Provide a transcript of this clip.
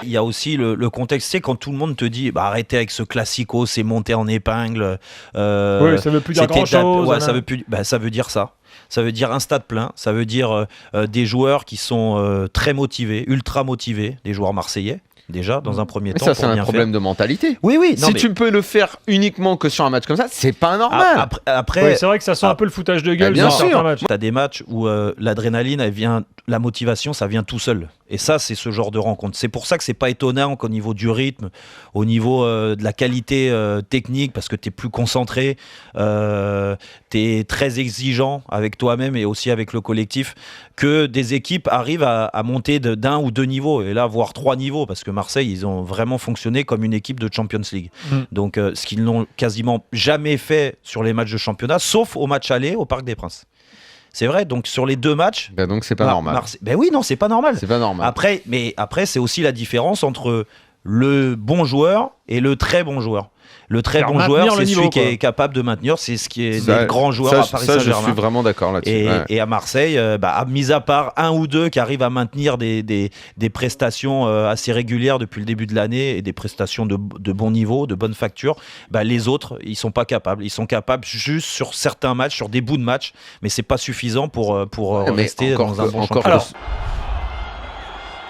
Il y a aussi le contexte, c'est quand tout le monde te dit arrêtez avec ce classico, c'est monté en épingle. Oui, ça veut plus dire grand-chose. Ouais, ça veut dire ça. Ça veut dire un stade plein, ça veut dire des joueurs qui sont très motivés, ultra motivés, des joueurs marseillais. Déjà, dans un premier temps. Ça, c'est un problème de mentalité. Oui. Non, si tu peux le faire uniquement que sur un match comme ça, c'est pas normal. Après c'est vrai que ça sent un peu le foutage de gueule. Bien sûr. T'as des matchs où l'adrénaline, la motivation, ça vient tout seul. Et ça, c'est ce genre de rencontre. C'est pour ça que c'est pas étonnant qu'au niveau du rythme, au niveau de la qualité technique, parce que t'es plus concentré, t'es très exigeant avec toi-même et aussi avec le collectif, que des équipes arrivent à monter d'un ou deux niveaux, et là, voire 3 niveaux, parce que Marseille, ils ont vraiment fonctionné comme une équipe de Champions League. Donc, ce qu'ils n'ont quasiment jamais fait sur les matchs de championnat, sauf au match aller au Parc des Princes. C'est vrai, donc sur les 2 matchs... donc c'est pas normal. Oui, non, c'est pas normal. C'est pas normal. Après, c'est aussi la différence entre le bon joueur et le très bon joueur. Le très bon joueur, c'est celui qui est capable de maintenir, c'est ce qui est des grands joueurs à Paris Saint-Germain. Je suis vraiment d'accord là-dessus. Et à Marseille, mis à part un ou deux qui arrivent à maintenir des prestations assez régulières depuis le début de l'année et des prestations de bon niveau, de bonne facture, les autres, ils sont pas capables. Ils sont capables juste sur certains matchs, sur des bouts de matchs, mais c'est pas suffisant pour rester dans un bon championnat.